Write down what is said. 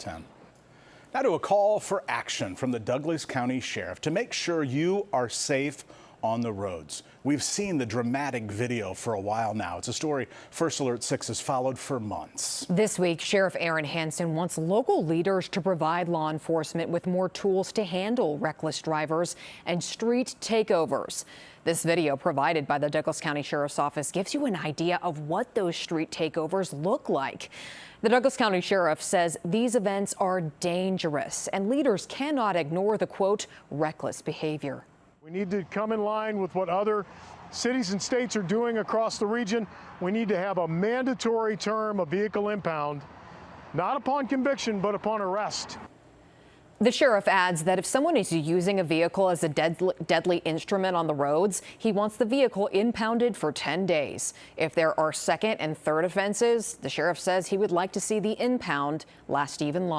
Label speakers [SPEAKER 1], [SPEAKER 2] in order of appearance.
[SPEAKER 1] 10. Now to a call for action from the Douglas County Sheriff to make sure you are safe on the roads. We've seen the dramatic video for a while now. It's a story First Alert 6 has followed for months.
[SPEAKER 2] This week, Sheriff Aaron Hanson wants local leaders to provide law enforcement with more tools to handle reckless drivers and street takeovers. This video provided by the Douglas County Sheriff's Office gives you an idea of what those street takeovers look like. The Douglas County Sheriff says these events are dangerous and leaders cannot ignore the, quote, reckless behavior.
[SPEAKER 3] We need to come in line with what other cities and states are doing across the region. We need to have a mandatory term of vehicle impound, not upon conviction, but upon arrest.
[SPEAKER 2] The sheriff adds that if someone is using a vehicle as a deadly instrument on the roads, he wants the vehicle impounded for 10 days. If there are second and third offenses, the sheriff says he would like to see the impound last even longer.